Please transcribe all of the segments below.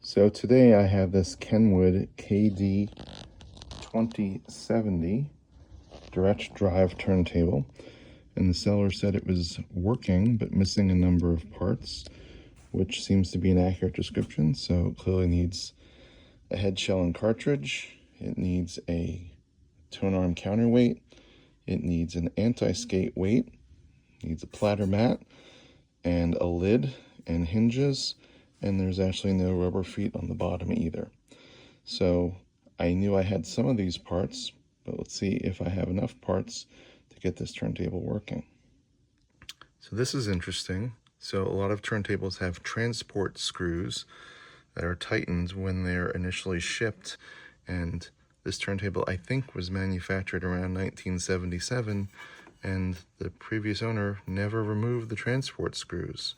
So today I have this Kenwood KD-2070 direct drive turntable, and the seller said it was working but missing a number of parts, which seems to be an accurate description. So it clearly needs a head shell and cartridge, it needs a tonearm counterweight, it needs an anti-skate weight, needs a platter mat, and a lid and hinges, and there's actually no rubber feet on the bottom either. So I knew I had some of these parts, but let's see if I have enough parts to get this turntable working. So this is interesting. So a lot of turntables have transport screws that are tightened when they're initially shipped, and this turntable I think was manufactured around 1977, and the previous owner never removed the transport screws.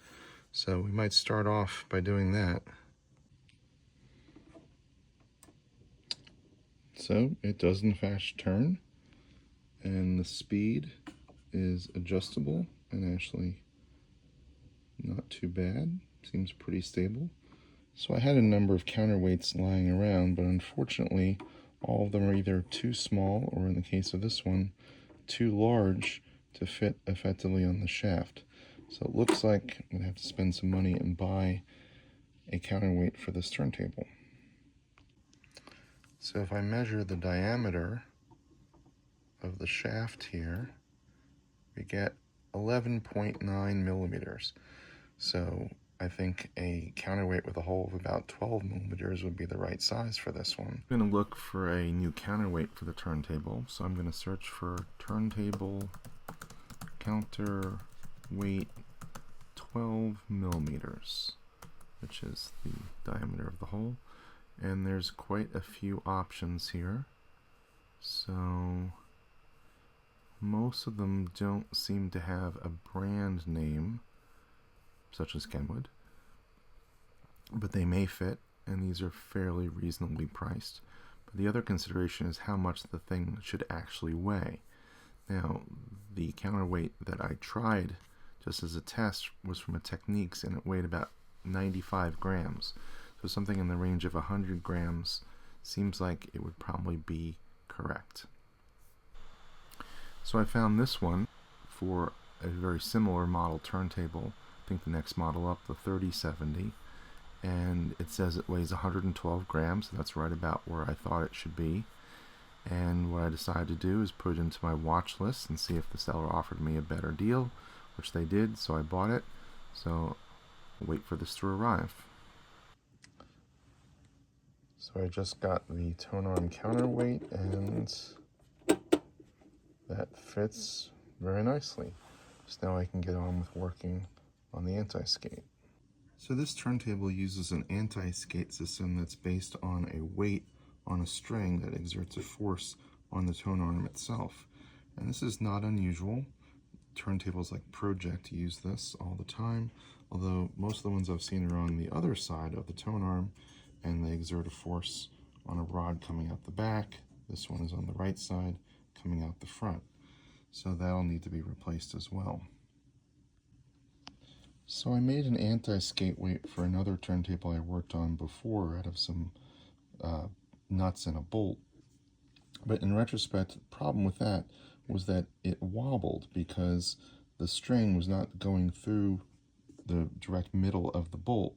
So we might start off by doing that. So it does in fact turn, and the speed is adjustable and actually not too bad. Seems pretty stable. So I had a number of counterweights lying around, but unfortunately all of them are either too small, or in the case of this one, too large to fit effectively on the shaft. So it looks like I'm gonna have to spend some money and buy a counterweight for this turntable. So if I measure the diameter of the shaft here, we get 11.9 millimeters. So I think a counterweight with a hole of about 12 millimeters would be the right size for this one. I'm going to look for a new counterweight for the turntable. So I'm going to search for turntable counterweight 12 millimeters, which is the diameter of the hole. And there's quite a few options here. So most of them don't seem to have a brand name, such as Kenwood, but they may fit, and these are fairly reasonably priced. But the other consideration is how much the thing should actually weigh. Now, the counterweight that I tried just as a test was from a Techniques, and it weighed about 95 grams. So something in the range of 100 grams seems like it would probably be correct. So I found this one for a very similar model turntable. I think the next model up, the 3070, and it says it weighs 112 grams. So that's right about where I thought it should be. And what I decided to do is put it into my watch list and see if the seller offered me a better deal, which they did, so I bought it. So I'll wait for this to arrive. So I just got the tonearm counterweight, and that fits very nicely. So now I can get on with working on the anti-skate. So this turntable uses an anti-skate system that's based on a weight on a string that exerts a force on the tonearm itself. And this is not unusual. Turntables like Project use this all the time, although most of the ones I've seen are on the other side of the tonearm, and they exert a force on a rod coming out the back. This one is on the right side, coming out the front. So that'll need to be replaced as well. So I made an anti-skate weight for another turntable I worked on before out of some nuts and a bolt. But in retrospect, the problem with that was that it wobbled because the string was not going through the direct middle of the bolt,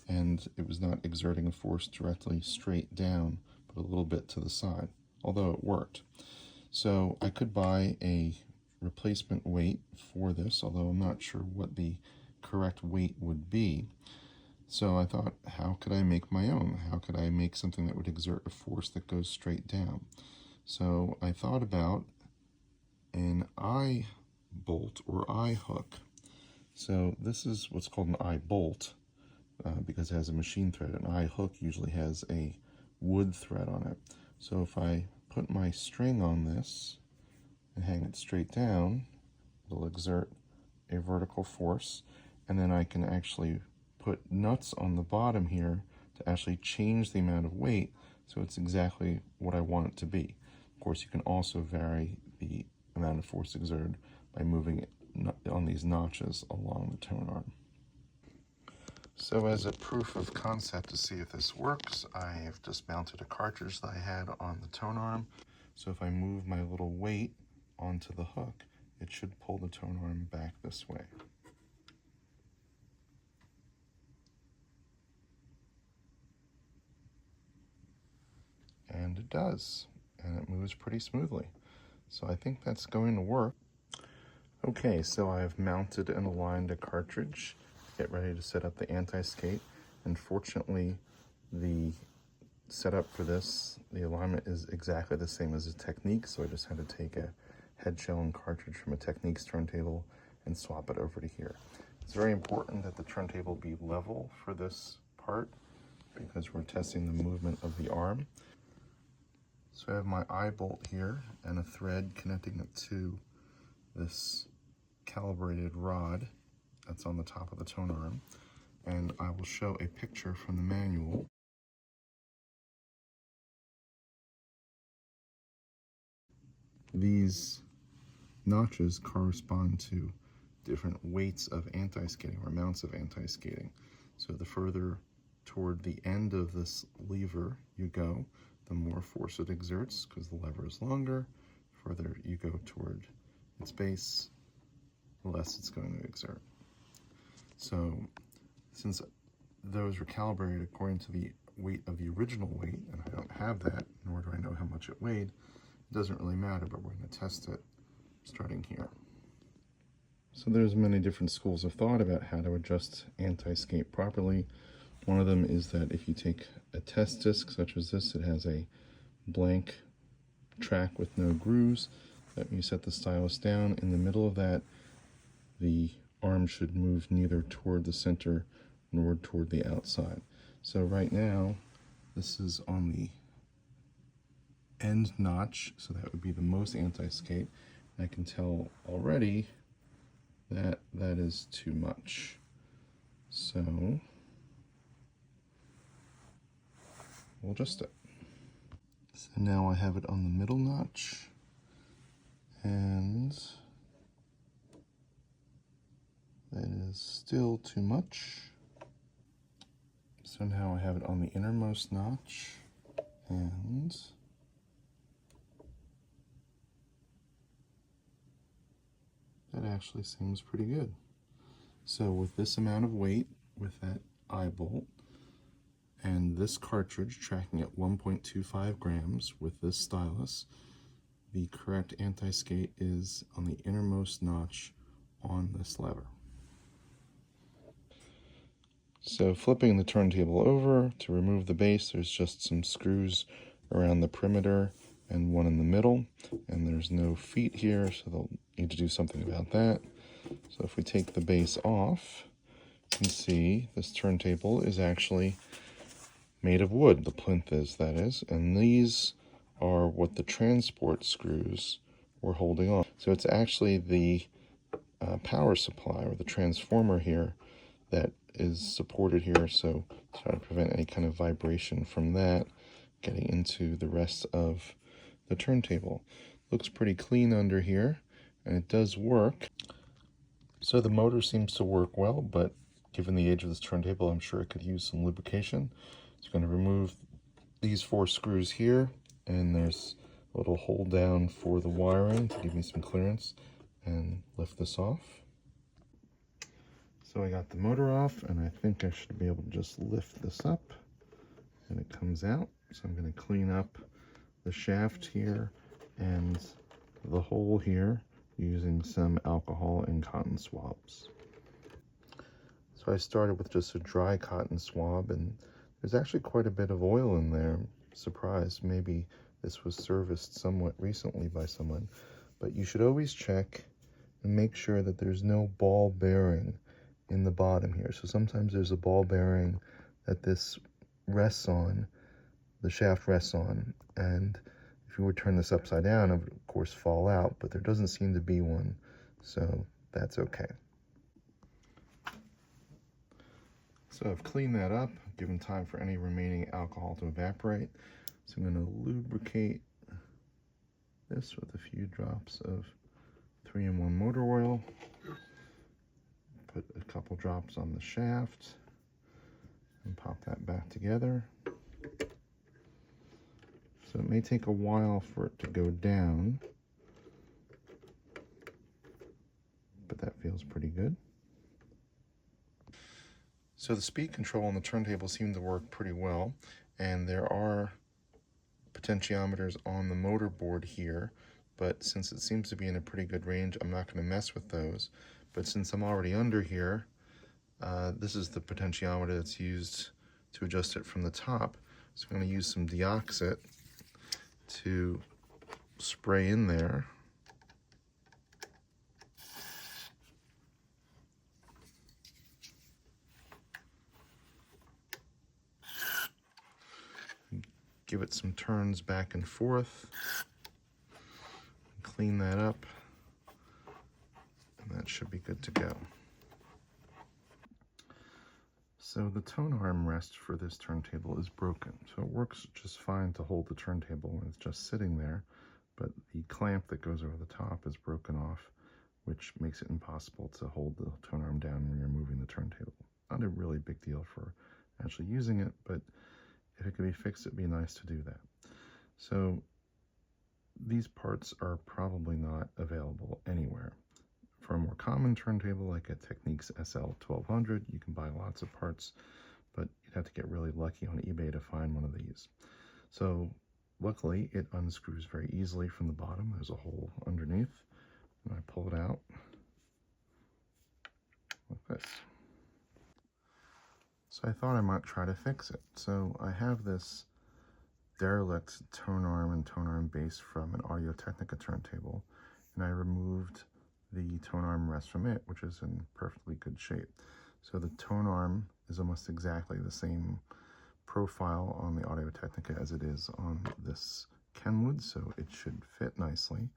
and it was not exerting a force directly straight down, but a little bit to the side, although it worked. So I could buy a replacement weight for this, although I'm not sure what the correct weight would be. So I thought, how could I make my own? How could I make something that would exert a force that goes straight down? So I thought about an eye bolt or eye hook. So this is what's called an eye bolt because it has a machine thread. An eye hook usually has a wood thread on it. So if I put my string on this and hang it straight down, it'll exert a vertical force, and then I can actually put nuts on the bottom here to actually change the amount of weight so it's exactly what I want it to be. Of course, you can also vary the amount of force exerted by moving it on these notches along the tonearm. So as a proof of concept to see if this works, I've just mounted a cartridge that I had on the tone arm. So if I move my little weight onto the hook, it should pull the tone arm back this way. And it does, and it moves pretty smoothly. So I think that's going to work. Okay, so I've mounted and aligned a cartridge, get ready to set up the anti-skate. And fortunately, the setup for this, the alignment is exactly the same as a Technique, so I just had to take a head shell and cartridge from a Technique's turntable and swap it over to here. It's very important that the turntable be level for this part because we're testing the movement of the arm. So I have my eye bolt here and a thread connecting it to this calibrated rod that's on the top of the tone arm, and I will show a picture from the manual. These notches correspond to different weights of anti-skating or amounts of anti-skating. So the further toward the end of this lever you go, the more force it exerts because the lever is longer. The further you go toward its base, the less it's going to exert. So since those were calibrated according to the weight of the original weight, and I don't have that, nor do I know how much it weighed, it doesn't really matter, but we're going to test it starting here. So there's many different schools of thought about how to adjust anti-skate properly. One of them is that if you take a test disc such as this, it has a blank track with no grooves, that when you set the stylus down in the middle of that, the arm should move neither toward the center nor toward the outside. So right now, this is on the end notch, so that would be the most anti-skate. I can tell already that that is too much. So we'll adjust it. So now I have it on the middle notch, and that is still too much. So now I have it on the innermost notch, and that actually seems pretty good. So with this amount of weight, with that eye bolt, and this cartridge tracking at 1.25 grams with this stylus, the correct anti-skate is on the innermost notch on this lever. So flipping the turntable over to remove the base, there's just some screws around the perimeter and one in the middle, and there's no feet here, so they'll need to do something about that. So if we take the base off, you can see this turntable is actually made of wood, the plinth is, that is, and these are what the transport screws were holding on. So it's actually the power supply or the transformer here that is supported here, so to try to prevent any kind of vibration from that getting into the rest of the turntable. Looks pretty clean under here, and it does work. So the motor seems to work well, but given the age of this turntable, I'm sure it could use some lubrication. So I'm going to remove these 4 screws here, and there's a little hold down for the wiring to give me some clearance, and lift this off. So I got the motor off, and I think I should be able to just lift this up, and it comes out. So I'm going to clean up the shaft here and the hole here using some alcohol and cotton swabs. So I started with just a dry cotton swab, and there's actually quite a bit of oil in there. I'm surprised. Maybe this was serviced somewhat recently by someone, but you should always check and make sure that there's no ball bearing in the bottom here. So sometimes there's a ball bearing that this rests on, the shaft rests on, and if you were to turn this upside down, it would of course fall out, but there doesn't seem to be one, so that's okay. So I've cleaned that up, given time for any remaining alcohol to evaporate. So I'm going to lubricate this with a few drops of 3-in-1 motor oil. Put a couple drops on the shaft, And pop that back together. So it may take a while for it to go down, but that feels pretty good. So the speed control on the turntable seemed to work pretty well, and there are potentiometers on the motor board here, but since it seems to be in a pretty good range, I'm not going to mess with those. But since I'm already under here, this is the potentiometer that's used to adjust it from the top. So I'm going to use some deoxit to spray in there. Give it some turns back and forth. Clean that up, and that should be good to go. So the tone arm rest for this turntable is broken. So it works just fine to hold the turntable when it's just sitting there, but the clamp that goes over the top is broken off, which makes it impossible to hold the tone arm down when you're moving the turntable. Not a really big deal for actually using it, but if it could be fixed, it'd be nice to do that. So these parts are probably not available anywhere. For a more common turntable like a Technics SL1200, you can buy lots of parts, but you'd have to get really lucky on eBay to find one of these. So luckily it unscrews very easily from the bottom. There's a hole underneath, and I pull it out like this. So I thought I might try to fix it. So I have this derelict tone arm and tone arm base from an Audio-Technica turntable, and I removed the tone arm rest from it, which is in perfectly good shape. So the tone arm is almost exactly the same profile on the Audio-Technica as it is on this Kenwood, so it should fit nicely.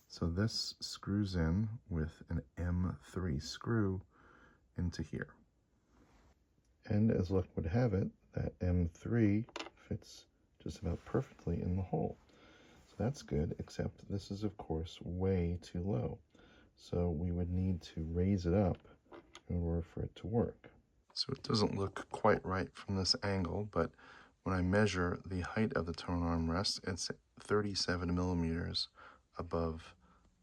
So this screws in with an M3 screw into here. And as luck would have it, that M3 fits just about perfectly in the hole. So that's good, except this is of course way too low. So we would need to raise it up in order for it to work. So it doesn't look quite right from this angle, but when I measure the height of the tone arm rest, it's 37 millimeters above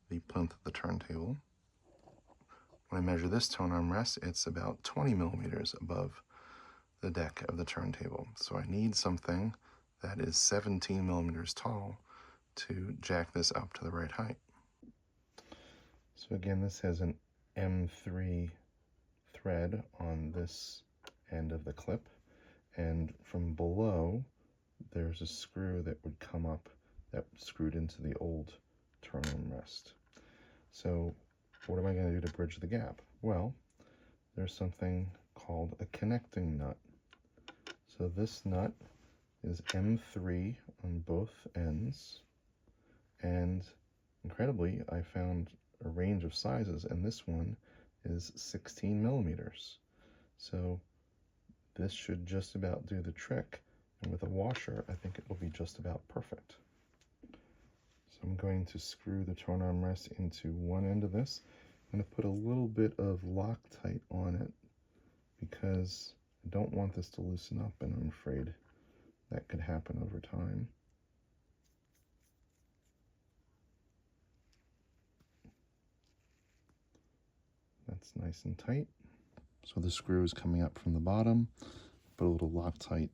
the plinth of the turntable. When I measure this tone arm rest, it's about 20 millimeters above the deck of the turntable. So I need something that is 17 millimeters tall to jack this up to the right height. So again, this has an M3 thread on this end of the clip, and from below there's a screw that would come up that screwed into the old turn arm rest. So what am I going to do to bridge the gap? Well, there's something called a connecting nut. So this nut is M3 on both ends, and incredibly I found a range of sizes, and this one is 16 millimeters. So this should just about do the trick, and with a washer I think it will be just about perfect. So I'm going to screw the tone arm rest into one end of this. I'm going to put a little bit of Loctite on it because I don't want this to loosen up, and I'm afraid that could happen over time. That's nice and tight. So the screw is coming up from the bottom. Put a little Loctite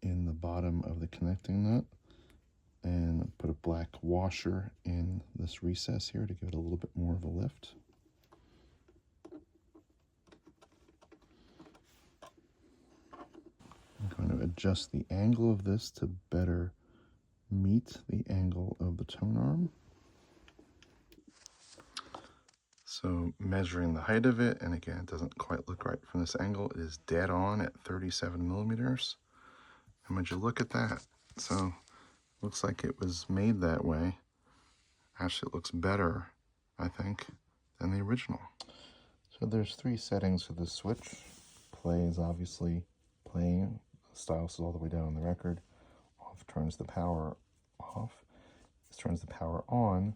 in the bottom of the connecting nut, and put a black washer in this recess here to give it a little bit more of a lift. I'm going to adjust the angle of this to better meet the angle of the tone arm. So measuring the height of it, and again, it doesn't quite look right from this angle, it is dead on at 37 millimeters. And would you look at that? So looks like it was made that way. Actually, it looks better, I think, than the original. So there's three settings for this switch. Play is obviously playing. The stylus is all the way down on the record. Off turns the power off. This turns the power on.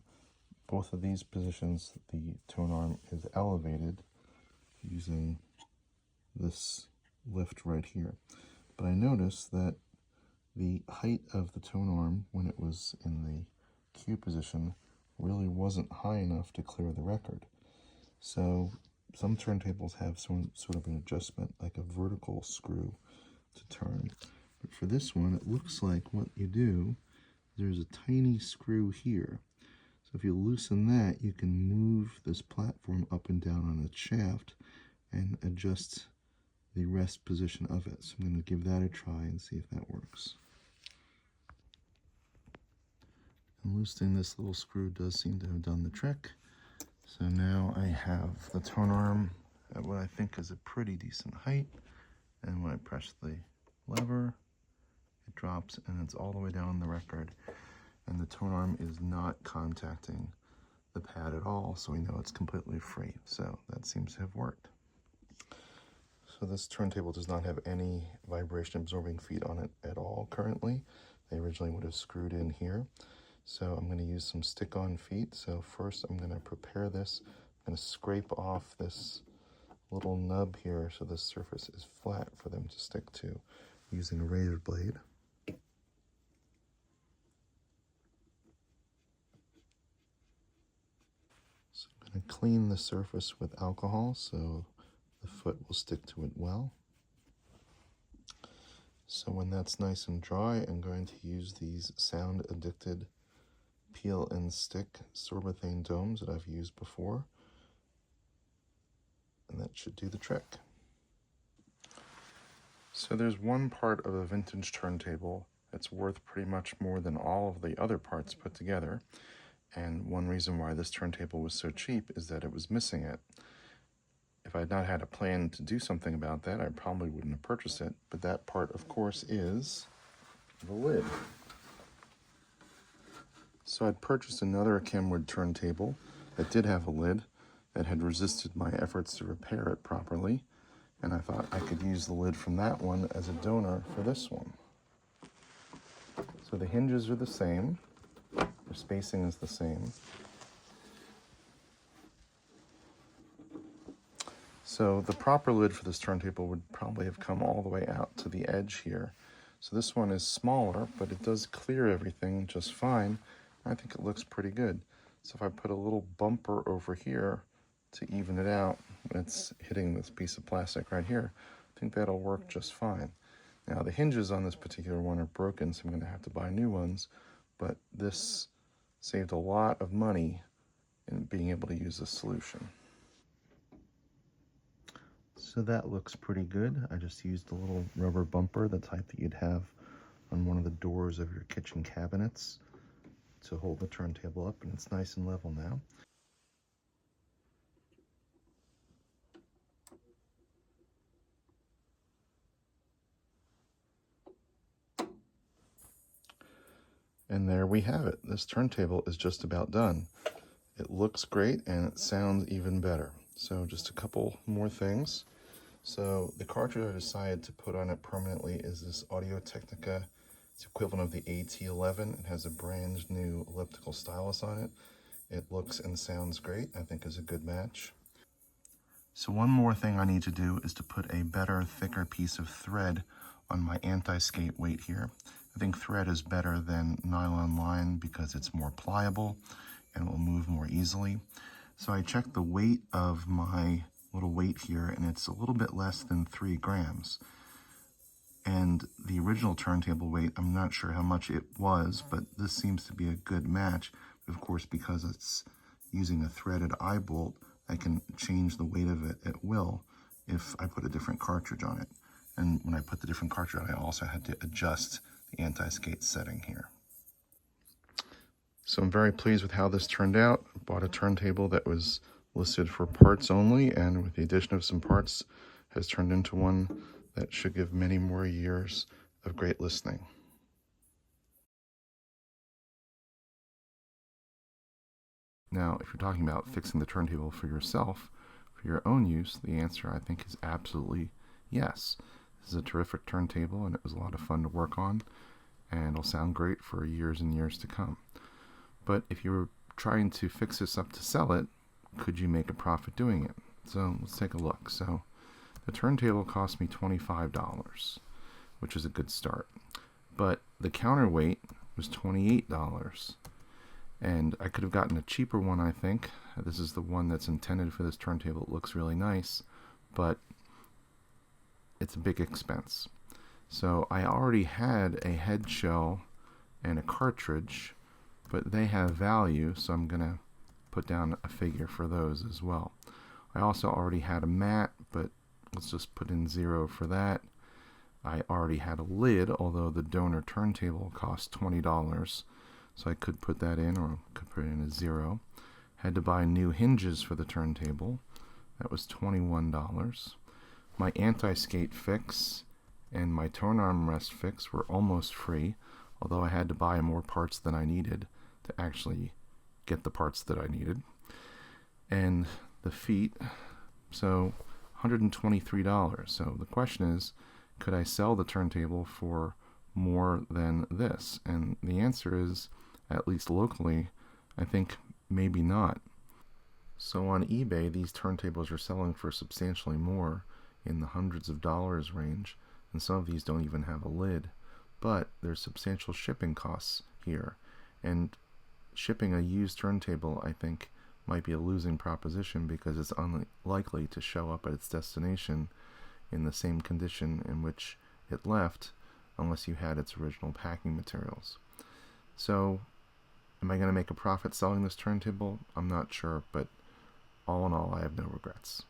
Both of these positions, the tone arm is elevated using this lift right here. But I noticed that the height of the tone arm when it was in the Q position really wasn't high enough to clear the record. So some turntables have some sort of an adjustment, like a vertical screw to turn. But for this one, it looks like what you do, there's a tiny screw here. So if you loosen that, you can move this platform up and down on its shaft and adjust the rest position of it. So I'm going to give that a try and see if that works. And loosening this little screw does seem to have done the trick. So now I have the tone arm at what I think is a pretty decent height. And when I press the lever, it drops and it's all the way down the record. And the tone arm is not contacting the pad at all, so we know it's completely free. So that seems to have worked. So this turntable does not have any vibration absorbing feet on it at all currently. They originally would have screwed in here. So I'm going to use some stick-on feet. So first I'm going to prepare this. I'm going to scrape off this little nub here so the surface is flat for them to stick to using a razor blade. So I'm going to clean the surface with alcohol so the foot will stick to it well. So when that's nice and dry, I'm going to use these sound-addicted peel and stick sorbethane domes that I've used before, and that should do the trick. So there's one part of a vintage turntable that's worth pretty much more than all of the other parts put together, and one reason why this turntable was so cheap is that it was missing it. If I had not had a plan to do something about that, I probably wouldn't have purchased it, but that part, of course, is the lid. So I'd purchased another Kenwood turntable that did have a lid that had resisted my efforts to repair it properly, and I thought I could use the lid from that one as a donor for this one. So the hinges are the same, the spacing is the same. So the proper lid for this turntable would probably have come all the way out to the edge here. So this one is smaller, but it does clear everything just fine. I think it looks pretty good. So if I put a little bumper over here to even it out when it's hitting this piece of plastic right here, I think that'll work just fine. Now the hinges on this particular one are broken, so I'm going to have to buy new ones, but this saved a lot of money in being able to use this solution. So that looks pretty good. I just used a little rubber bumper, the type that you'd have on one of the doors of your kitchen cabinets, to hold the turntable up, and it's nice and level now. And there we have it. This turntable is just about done. It looks great and it sounds even better. So just a couple more things. So the cartridge I decided to put on it permanently is this Audio-Technica. It's equivalent of the AT11. It has a brand new elliptical stylus on it. It looks and sounds great. I think is a good match. So one more thing I need to do is to put a better, thicker piece of thread on my anti-skate weight here. I think thread is better than nylon line because it's more pliable and will move more easily. So I checked the weight of my little weight here, and it's a little bit less than 3 grams. And the original turntable weight, I'm not sure how much it was, but this seems to be a good match. Of course, because it's using a threaded eye bolt, I can change the weight of it at will if I put a different cartridge on it. And when I put the different cartridge on, I also had to adjust the anti-skate setting here. So I'm very pleased with how this turned out. I bought a turntable that was listed for parts only, and with the addition of some parts, has turned into one that should give many more years of great listening. Now, if you're talking about fixing the turntable for yourself, for your own use, the answer I think is absolutely yes. This is a terrific turntable, and it was a lot of fun to work on, and it'll sound great for years and years to come. But if you're trying to fix this up to sell it, could you make a profit doing it? So let's take a look. So The turntable cost me $25, which is a good start. But the counterweight was $28. And I could have gotten a cheaper one, I think. This is the one that's intended for this turntable. It looks really nice, but it's a big expense. So I already had a head shell and a cartridge, but they have value, so I'm going to put down a figure for those as well. I also already had a mat, but let's just put in 0 for that. I already had a lid, although the donor turntable cost $20, so I could put that in, or could put in a 0. Had to buy new hinges for the turntable. That was $21. My anti-skate fix and my tone arm rest fix were almost free, although I had to buy more parts than I needed to actually get the parts that I needed. And the feet, so $123. So the question is, could I sell the turntable for more than this? And the answer is, at least locally, I think maybe not. So on eBay, these turntables are selling for substantially more, in the hundreds of dollars range, and some of these don't even have a lid. But there's substantial shipping costs here, and shipping a used turntable, I think, might be a losing proposition because it's unlikely to show up at its destination in the same condition in which it left, unless you had its original packing materials. So, am I going to make a profit selling this turntable? I'm not sure, but all in all, I have no regrets.